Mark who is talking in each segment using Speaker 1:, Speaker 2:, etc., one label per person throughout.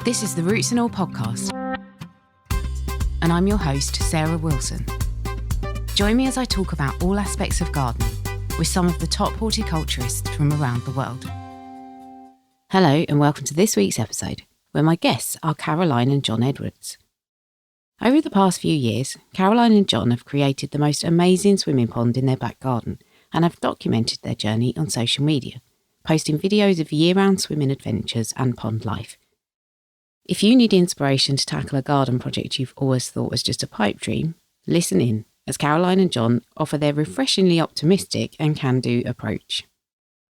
Speaker 1: This is the Roots and All podcast, and I'm your host, Sarah Wilson. Join me as I talk about all aspects of gardening with some of the top horticulturists from around the world. Hello, and welcome to this week's episode, where my guests are Caroline and John Edwards. Over the past few years, Caroline and John have created the most amazing swimming pond in their back garden and have documented their journey on social media, posting videos of year-round swimming adventures and pond life. If you need inspiration to tackle a garden project you've always thought was just a pipe dream, listen in as Caroline and John offer their refreshingly optimistic and can-do approach.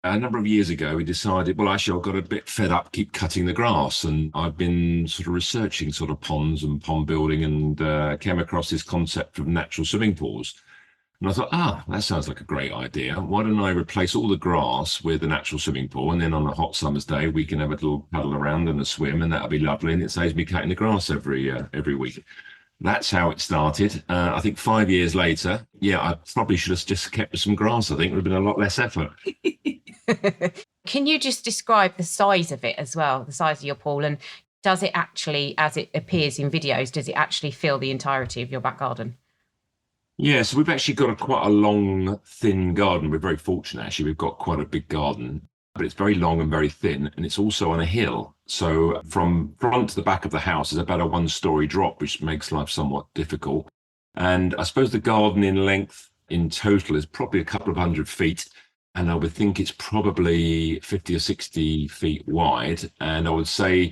Speaker 2: A number of years ago, we decided, I got a bit fed up, keep cutting the grass. And I've been sort of researching sort of ponds and pond building and came across this concept of natural swimming pools. And I thought, that sounds like a great idea. Why don't I replace all the grass with a natural swimming pool? And then on a hot summer's day, we can have a little paddle around and a swim, and that'll be lovely. And it saves me cutting the grass every week. That's how it started. I think 5 years later, I probably should have just kept some grass. I think it would have been a lot less effort.
Speaker 1: Can you just describe the size of it as well, the size of your pool? And does it actually, as it appears in videos, does it actually fill the entirety of your back garden?
Speaker 2: Yeah, so we've actually got quite a long, thin garden. We're very fortunate, actually. We've got quite a big garden, but it's very long and very thin, and it's also on a hill. So from front to the back of the house is about a one-story drop, which makes life somewhat difficult. And I suppose the garden in length in total is probably a couple of 100 feet. And I would think it's probably 50 or 60 feet wide. And I would say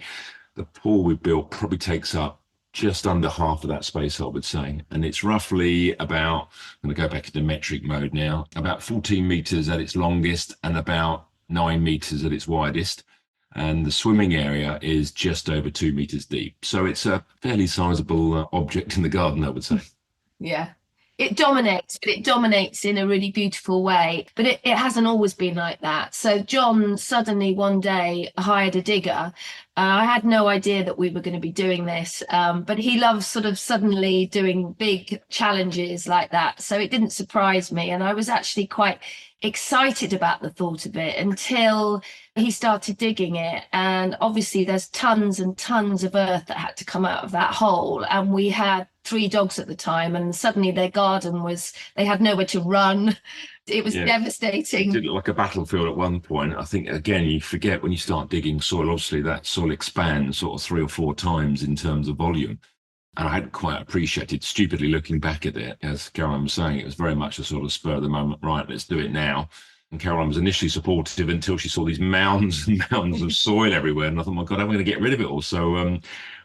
Speaker 2: the pool we built probably takes up just under half of that space, I would say. And it's roughly about, I'm going to go back into metric mode now, about 14 meters at its longest and about 9 meters at its widest. And the swimming area is just over 2 meters deep. So it's a fairly sizable object in the garden, I would say.
Speaker 3: Yeah. It dominates, but it dominates in a really beautiful way. But it hasn't always been like that. So John suddenly one day hired a digger. I had no idea that we were going to be doing this, but he loves sort of suddenly doing big challenges like that. So it didn't surprise me. And I was actually quite excited about the thought of it until he started digging it. And obviously there's tons and tons of earth that had to come out of that hole. And we had 3 dogs at the time, and suddenly their garden they had nowhere to run. It was devastating.
Speaker 2: It did look like a battlefield at one point. I think, again, you forget when you start digging soil, obviously that soil expands sort of 3 or 4 times in terms of volume. And I hadn't quite appreciated, stupidly looking back at it, as Caroline was saying, it was very much a sort of spur of the moment, right, let's do it now. And Caroline was initially supportive until she saw these mounds and mounds of soil everywhere. And I thought, my God, I'm going to get rid of it all. So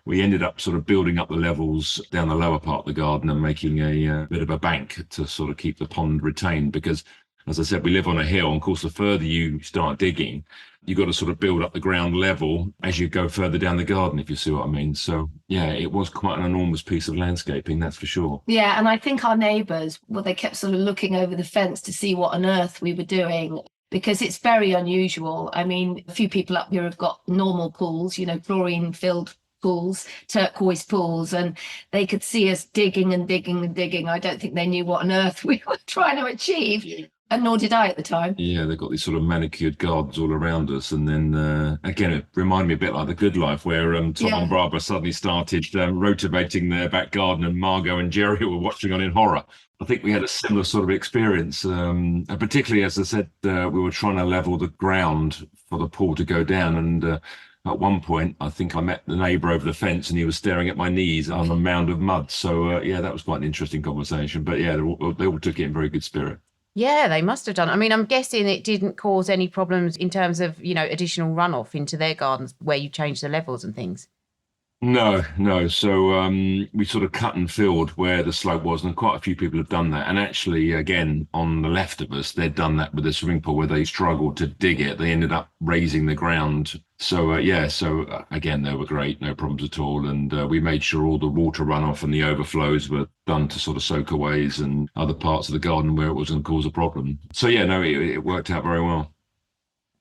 Speaker 2: we ended up sort of building up the levels down the lower part of the garden and making a bit of a bank to sort of keep the pond retained. Because, as I said, we live on a hill. And of course, the further you start digging, you've got to sort of build up the ground level as you go further down the garden, if you see what I mean. So, it was quite an enormous piece of landscaping, that's for sure.
Speaker 3: Yeah, and I think our neighbours, they kept sort of looking over the fence to see what on earth we were doing, because it's very unusual. I mean, a few people up here have got normal pools, chlorine-filled pools, turquoise pools, and they could see us digging and digging and digging. I don't think they knew what on earth we were trying to achieve. Yeah. And nor did I at the time.
Speaker 2: Yeah, they've got these sort of manicured gardens all around us. And then, again, it reminded me a bit like The Good Life, where Tom and Barbara suddenly started rotivating their back garden, and Margot and Jerry were watching on in horror. I think we had a similar sort of experience, and particularly, as I said, we were trying to level the ground for the pool to go down. And at one point, I think I met the neighbour over the fence, and he was staring at my knees on a mound of mud. So, that was quite an interesting conversation. But, they all took it in very good spirit.
Speaker 1: Yeah, they must have done. I mean, I'm guessing it didn't cause any problems in terms of, additional runoff into their gardens where you changed the levels and things.
Speaker 2: No. So we sort of cut and filled where the slope was, and quite a few people have done that. And actually, again, on the left of us, they'd done that with the swimming pool where they struggled to dig it. They ended up raising the ground. So, again, they were great, no problems at all. And we made sure all the water runoff and the overflows were done to sort of soakaways and other parts of the garden where it was going to cause a problem. So, it worked out very well.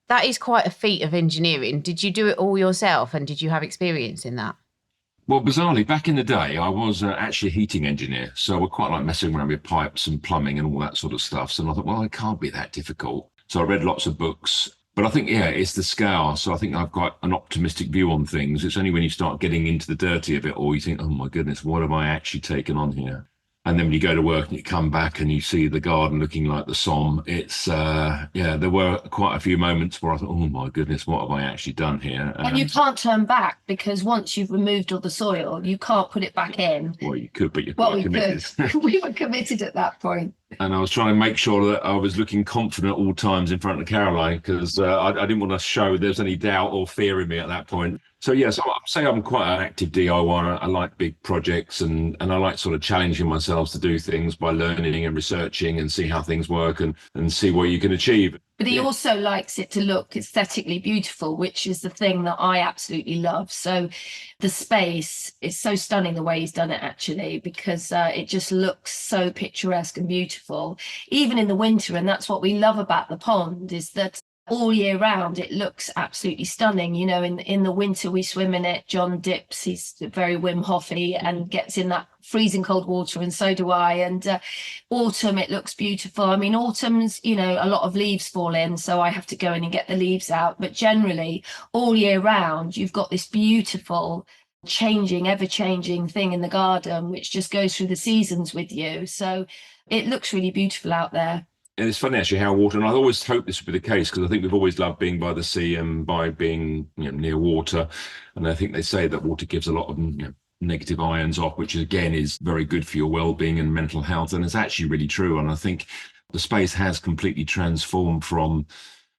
Speaker 1: That is quite a feat of engineering. Did you do it all yourself, and did you have experience in that?
Speaker 2: Well, bizarrely, back in the day, I was actually a heating engineer. So we're quite like messing around with pipes and plumbing and all that sort of stuff. So I thought, it can't be that difficult. So I read lots of books But I think, yeah, it's the scale. So I think I've got an optimistic view on things. It's only when you start getting into the dirty of it all, you think, oh my goodness, what have I actually taken on here? And then when you go to work and you come back and you see the garden looking like the Somme, it's, yeah, there were quite a few moments where I thought, oh my goodness, what have I actually done here?
Speaker 3: And you can't turn back, because once you've removed all the soil, you can't put it back in.
Speaker 2: Well, you could, but you're
Speaker 3: Well,
Speaker 2: quite committed.
Speaker 3: We were committed at that point.
Speaker 2: And I was trying to make sure that I was looking confident at all times in front of Caroline, because I didn't want to show there's any doubt or fear in me at that point. So yes, I'd say I'm quite an active DIY. I like big projects, and I like sort of challenging myself to do things by learning and researching and see how things work and see what you can achieve.
Speaker 3: But he also likes it to look aesthetically beautiful, which is the thing that I absolutely love. So the space is so stunning the way he's done it, actually, because it just looks so picturesque and beautiful, even in the winter. And that's what we love about the pond, is that all year round it looks absolutely stunning. You know, in the winter we swim in it. John dips, he's very Wim Hofy and gets in that freezing cold water, and so do I. And autumn, it looks beautiful. I mean, autumn's, you know, a lot of leaves fall in, so I have to go in and get the leaves out. But generally all year round you've got this beautiful changing, ever-changing thing in the garden, which just goes through the seasons with you. So it looks really beautiful out there.
Speaker 2: And it's funny actually how water, and I always hoped this would be the case, because I think we've always loved being by the sea and by being, you know, near water. And I think they say that water gives a lot of, you know, negative ions off, which again is very good for your well-being and mental health. And it's actually really true. And I think the space has completely transformed from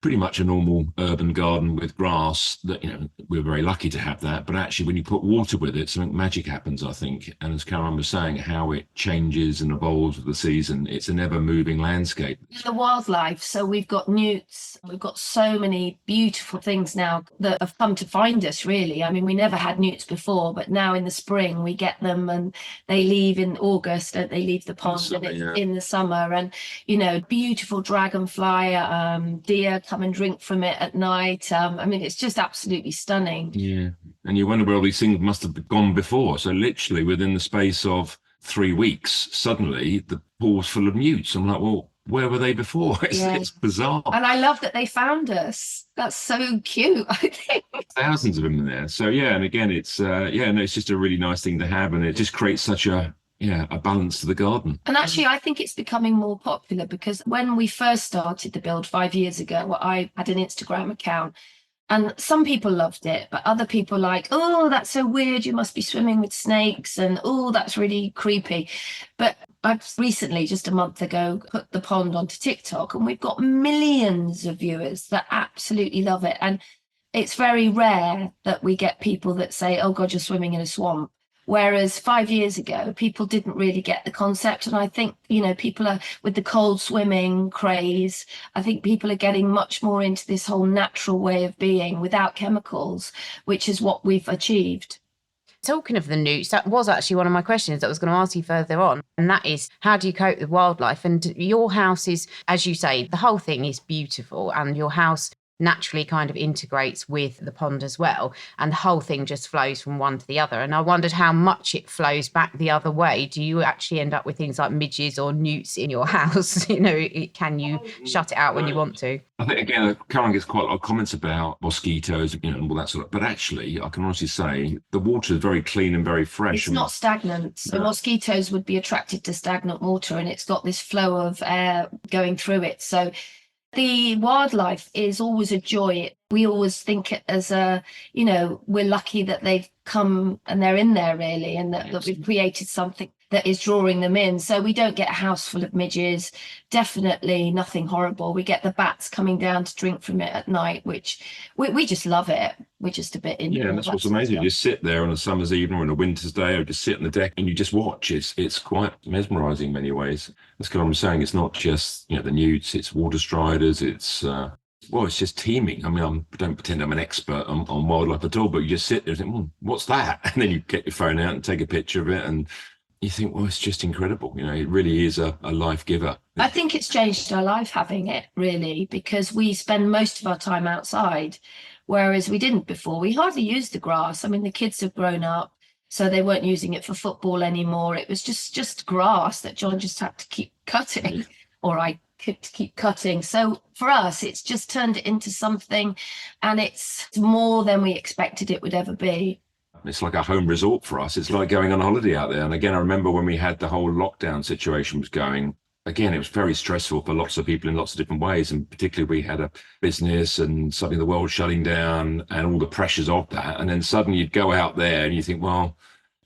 Speaker 2: pretty much a normal urban garden with grass that, you know, we're very lucky to have that. But actually, when you put water with it, something magic happens, I think. And as Caroline was saying, how it changes and evolves with the season, it's an ever moving landscape.
Speaker 3: The wildlife. So we've got newts. We've got so many beautiful things now that have come to find us, really. I mean, we never had newts before, but now in the spring we get them, and they leave in August. They leave the pond
Speaker 2: Summer,
Speaker 3: and it's
Speaker 2: yeah.
Speaker 3: in the summer. And, you know, beautiful dragonfly, deer come and drink from it at night. I mean, it's just absolutely stunning.
Speaker 2: Yeah. And you wonder where all these things must have gone before. So literally within the space of 3 weeks, suddenly the pool's full of newts. I'm like, well, where were they before? It's bizarre.
Speaker 3: And I love that they found us. That's so cute, I think.
Speaker 2: Thousands of them in there. So yeah, and again, it's it's just a really nice thing to have, and it just creates such a balance to the garden.
Speaker 3: And actually, I think it's becoming more popular, because when we first started the build 5 years ago, I had an Instagram account, and some people loved it, but other people like, oh, that's so weird, you must be swimming with snakes, and oh, that's really creepy. But I've recently, just a month ago, put the pond onto TikTok, and we've got millions of viewers that absolutely love it. And it's very rare that we get people that say, oh God, you're swimming in a swamp. Whereas 5 years ago, people didn't really get the concept. And I think, you know, people are, with the cold swimming craze, I think people are getting much more into this whole natural way of being without chemicals, which is what we've achieved.
Speaker 1: Talking of the newts, that was actually one of my questions that I was going to ask you further on. And that is, how do you cope with wildlife? And your house is, as you say, the whole thing is beautiful, and your house naturally kind of integrates with the pond as well, and the whole thing just flows from one to the other. And I wondered how much it flows back the other way. Do you actually end up with things like midges or newts in your house? You know, can you shut it out when you want to?
Speaker 2: I think, again, Karen gets quite a lot of comments about mosquitoes, you know, and all that sort of, but actually I can honestly say the water is very clean and very fresh.
Speaker 3: It's not stagnant. So mosquitoes would be attracted to stagnant water, and it's got this flow of air going through it. So the wildlife is always a joy. We always think it as a, you know, we're lucky that they've come and they're in there, really, and that we've created something that is drawing them in. So we don't get a house full of midges, definitely nothing horrible. We get the bats coming down to drink from it at night, which we just love it. We're just a bit in.
Speaker 2: Yeah, and that's what's amazing. You just sit there on a summer's evening or on a winter's day, or just sit on the deck and you just watch. It's quite mesmerising in many ways. That's what I'm saying. It's not just, you know, the newts, it's water striders, it's it's just teeming. I mean, I don't pretend I'm an expert on wildlife at all, but you just sit there and think, what's that? And then you get your phone out and take a picture of it, and you think, well, it's just incredible. You know, it really is a life giver.
Speaker 3: I think it's changed our life having it, really, because we spend most of our time outside, whereas we didn't before. We hardly used the grass. I mean, the kids have grown up, so they weren't using it for football anymore. It was just grass that John just had to keep cutting, or I keep cutting. So for us, it's just turned it into something, and it's more than we expected it would ever be.
Speaker 2: It's like a home resort for us. It's like going on holiday out there. And again, I remember when we had the whole lockdown situation was going, again, it was very stressful for lots of people in lots of different ways. And particularly we had a business and suddenly the world shutting down and all the pressures of that. And then suddenly you'd go out there and you think, well,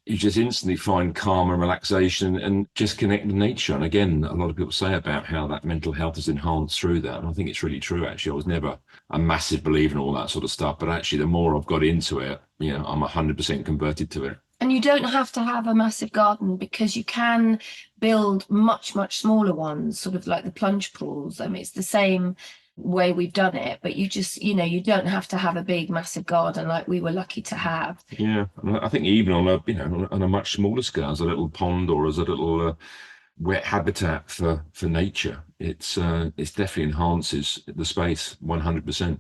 Speaker 2: you just instantly find calm and relaxation and just connect with nature. And again, a lot of people say about how that mental health is enhanced through that. And I think it's really true, actually. I was never a massive believer in all that sort of stuff. But actually, the more I've got into it, I'm 100% converted to it.
Speaker 3: And you don't have to have a massive garden, because you can build much, much smaller ones, sort of like the plunge pools. I mean, it's the same way we've done it, but you just, you don't have to have a big massive garden like we were lucky to have.
Speaker 2: Yeah, and I think even on a much smaller scale, as a little pond or as a little wet habitat for nature, it's definitely enhances the space 100%.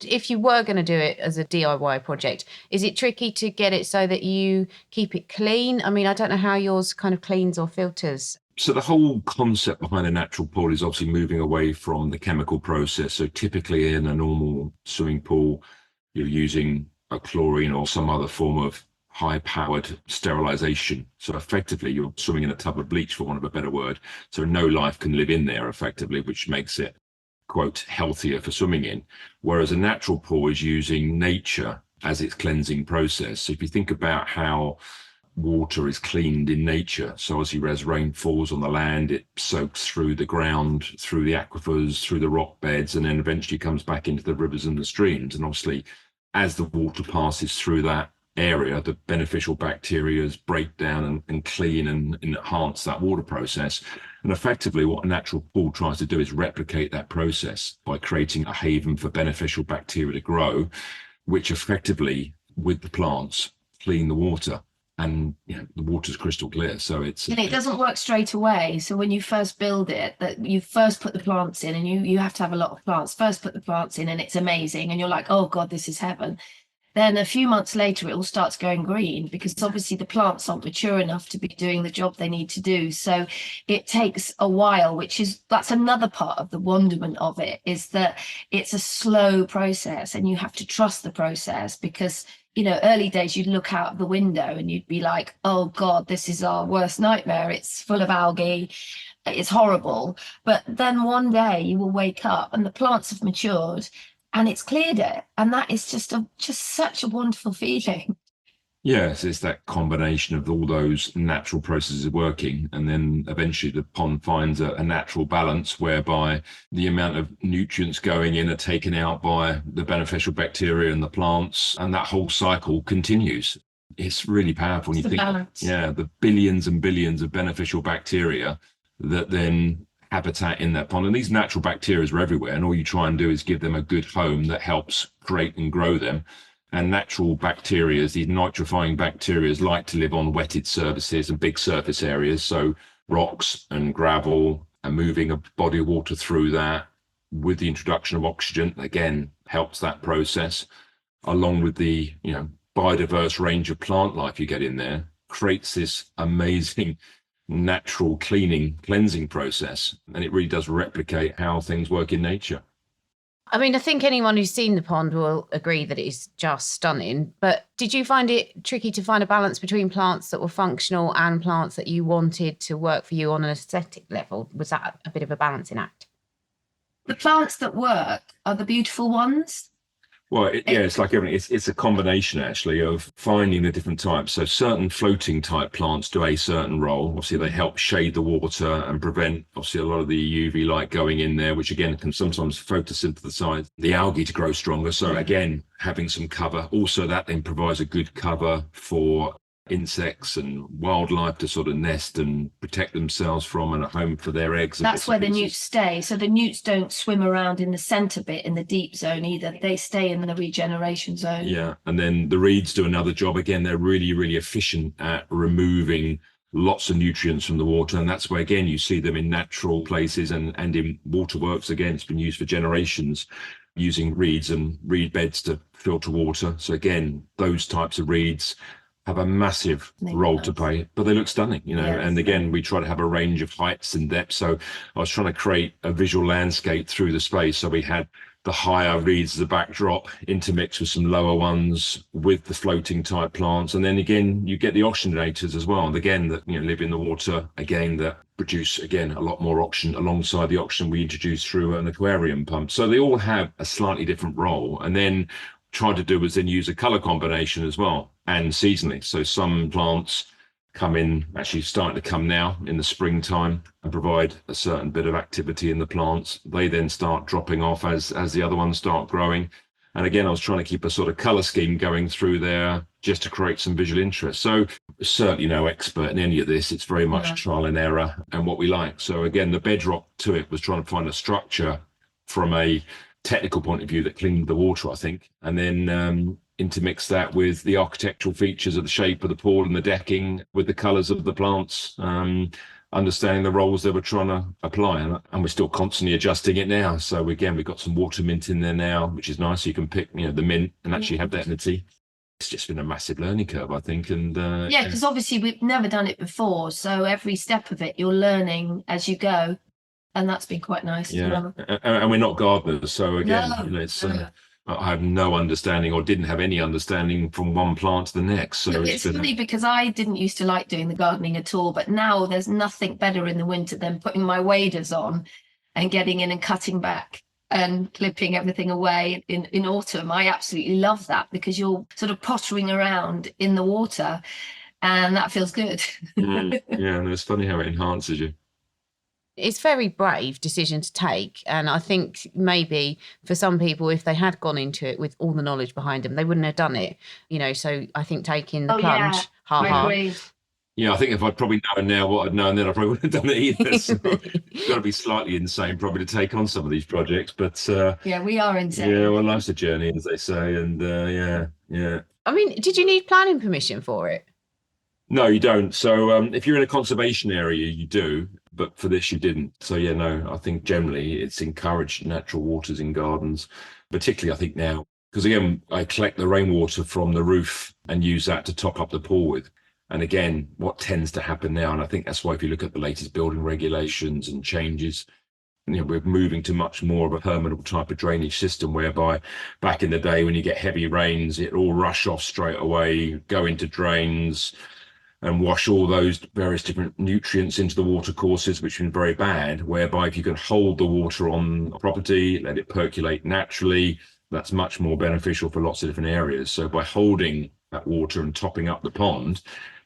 Speaker 1: If you were going to do it as a DIY project, is it tricky to get it so that you keep it clean? I mean, I don't know how yours kind of cleans or filters.
Speaker 2: So the whole concept behind a natural pool is obviously moving away from the chemical process. So typically in a normal swimming pool, you're using a chlorine or some other form of high-powered sterilization. So effectively, you're swimming in a tub of bleach, for want of a better word. So no life can live in there effectively, which makes it, quote, healthier for swimming in. Whereas a natural pool is using nature as its cleansing process. So if you think about how water is cleaned in nature, so obviously as rain falls on the land, it soaks through the ground, through the aquifers, through the rock beds, and then eventually comes back into the rivers and the streams. And obviously as the water passes through that area, the beneficial bacteria break down and clean and enhance that water process. And effectively what a natural pool tries to do is replicate that process by creating a haven for beneficial bacteria to grow, which effectively with the plants clean the water. And the water's crystal clear, so it
Speaker 3: doesn't work straight away. So when you first build it, that you first put the plants in, and you have to have a lot of plants. First put the plants in, and it's amazing, and you're like, oh god, this is heaven. Then a few months later, it all starts going green, because obviously the plants aren't mature enough to be doing the job they need to do. So it takes a while, that's another part of the wonderment of it, is that it's a slow process, and you have to trust the process, because early days, you'd look out the window and you'd be like, oh God, this is our worst nightmare. It's full of algae. It's horrible. But then one day you will wake up and the plants have matured and it's cleared it. And that is just such a wonderful feeling.
Speaker 2: Yes, it's that combination of all those natural processes working, and then eventually the pond finds a natural balance whereby the amount of nutrients going in are taken out by the beneficial bacteria and the plants, and that whole cycle continues. It's really powerful when you think, the billions and billions of beneficial bacteria that then habitat in that pond. And these natural bacteria are everywhere, and all you try and do is give them a good home that helps create and grow them. And natural bacteria, these nitrifying bacteria, like to live on wetted surfaces and big surface areas. So rocks and gravel, and moving a body of water through that with the introduction of oxygen, again, helps that process, along with the biodiverse range of plant life you get in there, creates this amazing natural cleansing process. And it really does replicate how things work in nature.
Speaker 1: I mean, I think anyone who's seen the pond will agree that it is just stunning. But did you find it tricky to find a balance between plants that were functional and plants that you wanted to work for you on an aesthetic level? Was that a bit of a balancing act?
Speaker 3: The plants that work are the beautiful ones.
Speaker 2: Well, it's like everything. It's a combination, actually, of finding the different types. So certain floating type plants do a certain role. Obviously, they help shade the water and prevent, obviously, a lot of the UV light going in there, which, again, can sometimes photosynthesize the algae to grow stronger. So, again, having some cover. Also, that then provides a good cover for insects and wildlife to sort of nest and protect themselves from, and a home for their eggs.
Speaker 3: That's where the newts stay. So the newts don't swim around in the centre bit in the deep zone either. They stay in the regeneration zone. Yeah.
Speaker 2: And then the reeds do another job. Again, they're really, really efficient at removing lots of nutrients from the water. And that's where, again, you see them in natural places and in waterworks. Again, it's been used for generations, using reeds and reed beds to filter water. So again, those types of reeds have a massive role to play, but they look stunning, you know.
Speaker 3: Yes.
Speaker 2: And again, we try to have a range of heights and depths. So I was trying to create a visual landscape through the space. So we had the higher reeds as a backdrop, intermixed with some lower ones with the floating type plants. And then again, you get the oxygenators as well. And again, that, you know, live in the water, again, that produce, again, a lot more oxygen alongside the oxygen we introduce through an aquarium pump. So they all have a slightly different role. And then trying to do was then use a color combination as well, and seasonally. So some plants come in, actually starting to come now in the springtime, and provide a certain bit of activity in the plants. They then start dropping off as the other ones start growing. And again, I was trying to keep a sort of color scheme going through there just to create some visual interest. So certainly no expert in any of this. It's very much trial and error and what we like. So again, the bedrock to it was trying to find a structure from a technical point of view that cleaned the water, I think, and then intermix that with the architectural features of the shape of the pool and the decking with the colors of the plants, understanding the roles they were trying to apply. And we're still constantly adjusting it now. So again, we've got some water mint in there now, which is nice. You can pick, you know, the mint and actually have that in the tea. It's just been a massive learning curve, I think. And
Speaker 3: yeah, because obviously we've never done it before. So every step of it, you're learning as you go. And that's been quite nice.
Speaker 2: Yeah, and we're not gardeners. So again, you know, it's... I have no understanding, or didn't have any understanding, from one plant to the next. So
Speaker 3: it's funny because I didn't used to like doing the gardening at all, but now there's nothing better in the winter than putting my waders on and getting in and cutting back and clipping everything away in autumn. I absolutely love that because you're sort of pottering around in the water and that feels good.
Speaker 2: Yeah, and it's funny how it enhances you.
Speaker 1: It's a very brave decision to take. And I think maybe for some people, if they had gone into it with all the knowledge behind them, they wouldn't have done it, you know. So I think taking the plunge,
Speaker 3: I agree.
Speaker 2: Yeah, I think if I'd probably known now what I'd known then, I probably wouldn't have done it either. So it's got to be slightly insane probably to take on some of these projects. But
Speaker 3: yeah, we are insane.
Speaker 2: Yeah, well, life's a journey, as they say. And yeah.
Speaker 1: I mean, did you need planning permission for it?
Speaker 2: No, you don't. So if you're in a conservation area, you do. But for this, you didn't. So, yeah, no, I think generally it's encouraged natural waters in gardens, particularly I think now, because again, I collect the rainwater from the roof and use that to top up the pool with. And again, what tends to happen now, and I think that's why if you look at the latest building regulations and changes, you know, we're moving to much more of a permanent type of drainage system, whereby back in the day when you get heavy rains, it all rush off straight away, go into drains, and wash all those various different nutrients into the water courses, which have been very bad, whereby if you can hold the water on property, let it percolate naturally, that's much more beneficial for lots of different areas. So by holding that water and topping up the pond,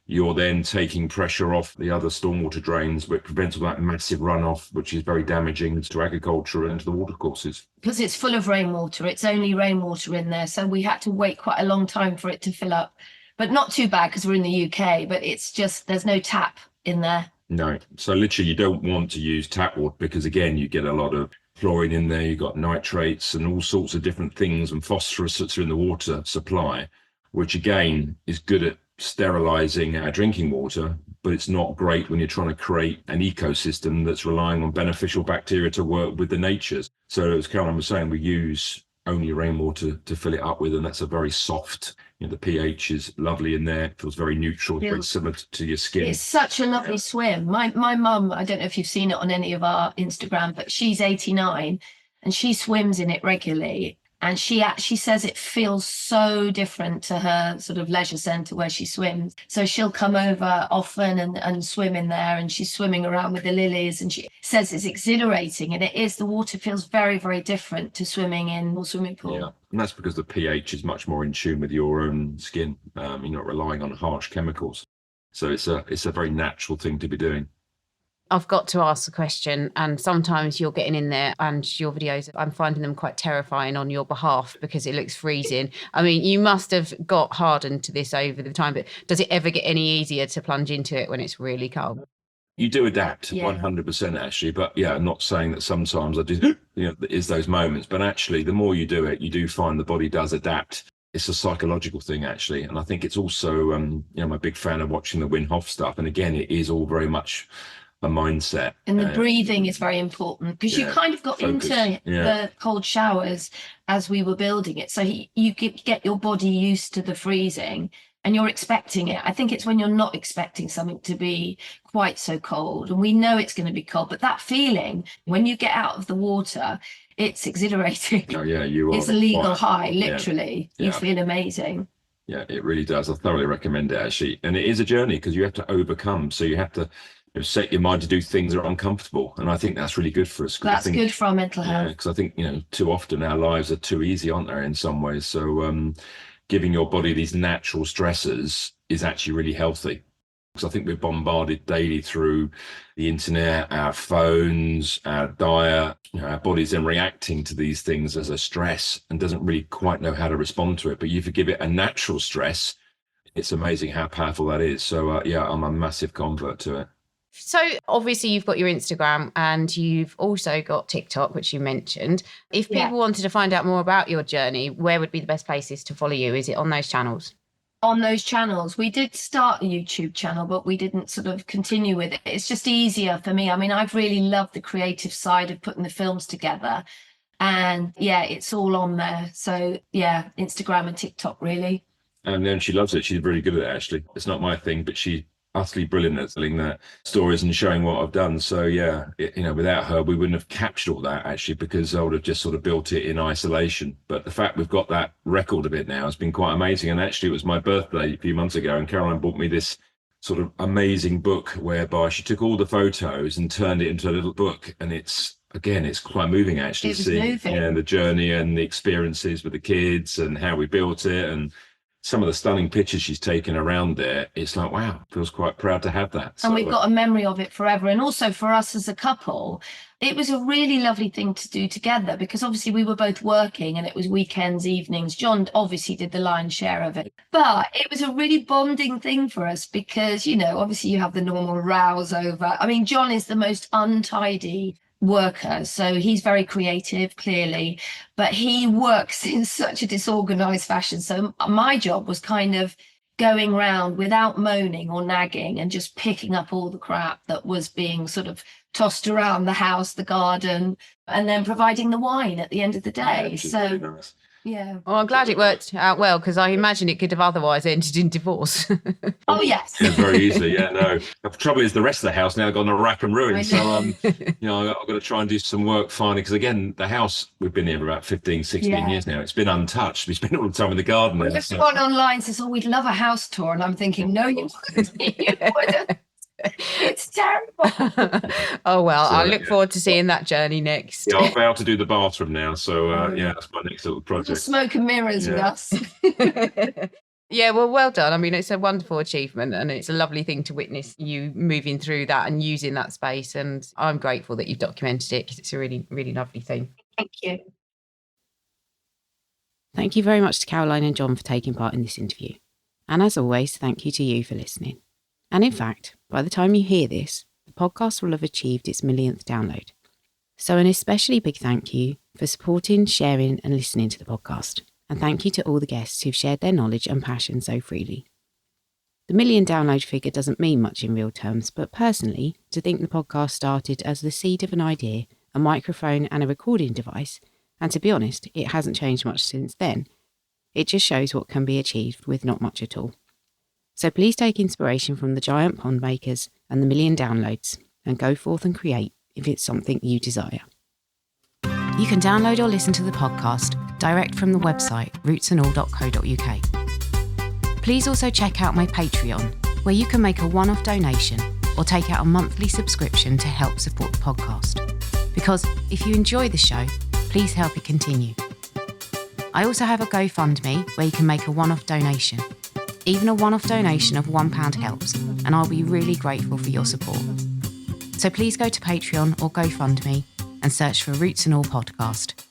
Speaker 2: you're then taking pressure off the other stormwater drains, which prevents all that massive runoff, which is very damaging to agriculture and to the water courses.
Speaker 3: Because it's full of rainwater, it's only rainwater in there. So we had to wait quite a long time for it to fill up. But not too bad because we're in the UK, but it's just, there's no tap in there.
Speaker 2: No. So literally you don't want to use tap water because, again, you get a lot of chlorine in there. You've got nitrates and all sorts of different things and phosphorus that's in the water supply, which, again, is good at sterilizing our drinking water, but it's not great when you're trying to create an ecosystem that's relying on beneficial bacteria to work with the natures. So as Caroline was saying, we use only rainwater to fill it up with, and that's a very soft, you know, the pH is lovely in there. It feels very neutral, very similar to your skin.
Speaker 3: It's such a lovely swim. My mum, I don't know if you've seen it on any of our Instagram, but she's 89 and she swims in it regularly. And she actually says it feels so different to her sort of leisure centre where she swims. So she'll come over often and swim in there, and she's swimming around with the lilies, and she says it's exhilarating. And it is, the water feels very, very different to swimming in a swimming pool.
Speaker 2: Yeah, and that's because the pH is much more in tune with your own skin. You're not relying on harsh chemicals. So it's a very natural thing to be doing.
Speaker 1: I've got to ask the question, and sometimes you're getting in there and your videos, I'm finding them quite terrifying on your behalf because it looks freezing. I mean, you must have got hardened to this over the time, but does it ever get any easier to plunge into it when it's really cold?
Speaker 2: You do adapt 100% actually, but yeah, I'm not saying that sometimes I do, you know, is those moments, but actually the more you do it, you do find the body does adapt. It's a psychological thing actually. And I think it's also, you know, I'm a big fan of watching the Wim Hof stuff. And again, it is all very much a mindset.
Speaker 3: And the breathing is very important because you kind of got
Speaker 2: focus.
Speaker 3: into the cold showers as we were building it. So you get your body used to the freezing and you're expecting it. I think it's when you're not expecting something to be quite so cold, and we know it's going to be cold, but that feeling when you get out of the water, it's exhilarating.
Speaker 2: Oh yeah, you are.
Speaker 3: It's a legal high, literally.
Speaker 2: Yeah.
Speaker 3: You feel amazing.
Speaker 2: Yeah, it really does. I thoroughly recommend it, actually. And it is a journey because you have to overcome. So you have to set your mind to do things that are uncomfortable. And I think that's really good for us.
Speaker 3: That's good for our mental health.
Speaker 2: Because I think, too often our lives are too easy, aren't they, in some ways? So giving your body these natural stressors is actually really healthy. Because I think we're bombarded daily through the internet, our phones, our diet. Our body's then reacting to these things as a stress and doesn't really quite know how to respond to it. But if you give it a natural stress, it's amazing how powerful that is. So I'm a massive convert to it.
Speaker 1: So obviously you've got your Instagram and you've also got TikTok, which you mentioned. If people wanted to find out more about your journey, where would be the best places to follow you? Is it on those channels?
Speaker 3: On those channels. We did start a YouTube channel, but we didn't sort of continue with it. It's just easier for me. I mean, I've really loved the creative side of putting the films together. And it's all on there. So Instagram and TikTok, really.
Speaker 2: And then she loves it. She's really good at it, actually. It's not my thing, but she's utterly brilliant at telling the stories and showing what I've done. So without her, we wouldn't have captured all that, actually, because I would have just sort of built it in isolation. But the fact we've got that record of it now has been quite amazing. And actually, it was my birthday a few months ago, and Caroline bought me this sort of amazing book whereby she took all the photos and turned it into a little book. And it's quite moving, actually,
Speaker 3: to see
Speaker 2: the journey and the experiences with the kids and how we built it, and some of the stunning pictures she's taken around there. It's like, wow, feels quite proud to have that.
Speaker 3: And we've got a memory of it forever. And also for us as a couple, it was a really lovely thing to do together, because obviously we were both working and it was weekends, evenings. John obviously did the lion's share of it, but it was a really bonding thing for us because, obviously you have the normal rows over. I mean, John is the most untidy worker, so he's very creative, clearly, but he works in such a disorganized fashion. So my job was kind of going round without moaning or nagging and just picking up all the crap that was being sort of tossed around the house, the garden, and then providing the wine at the end of the day. So
Speaker 2: really nice.
Speaker 3: Yeah.
Speaker 1: Well, I'm glad it worked out well, because I imagine it could have otherwise ended in divorce.
Speaker 3: Oh, yes.
Speaker 2: Yeah, very easily. Yeah, no. The trouble is the rest of the house now gone to rack and ruin. So, I've got to try and do some work finding, because again, the house, we've been here for about 15, 16 years now. It's been untouched. We spend all the time in the garden.
Speaker 3: Everyone online says, we'd love a house tour. And I'm thinking, no, you wouldn't. It's terrible.
Speaker 1: Oh, well, I look forward to seeing that journey next.
Speaker 2: Yeah, I'll vow to do the bathroom now. So, that's my next little project.
Speaker 3: Smoke and mirrors with us.
Speaker 1: Yeah, well done. I mean, it's a wonderful achievement, and it's a lovely thing to witness you moving through that and using that space. And I'm grateful that you've documented it, because it's a really, really lovely thing.
Speaker 3: Thank you.
Speaker 1: Thank you very much to Caroline and John for taking part in this interview. And as always, thank you to you for listening. And in fact, by the time you hear this, the podcast will have achieved its millionth download. So an especially big thank you for supporting, sharing and listening to the podcast. And thank you to all the guests who've shared their knowledge and passion so freely. The million download figure doesn't mean much in real terms, but personally, to think the podcast started as the seed of an idea, a microphone and a recording device, and to be honest, it hasn't changed much since then, it just shows what can be achieved with not much at all. So please take inspiration from the giant pond makers and the million downloads and go forth and create if it's something you desire. You can download or listen to the podcast direct from the website rootsandall.co.uk. Please also check out my Patreon, where you can make a one-off donation or take out a monthly subscription to help support the podcast. Because if you enjoy the show, please help it continue. I also have a GoFundMe where you can make a one-off donation. Even a one-off donation of £1 helps, and I'll be really grateful for your support. So please go to Patreon or GoFundMe and search for Roots and All Podcast.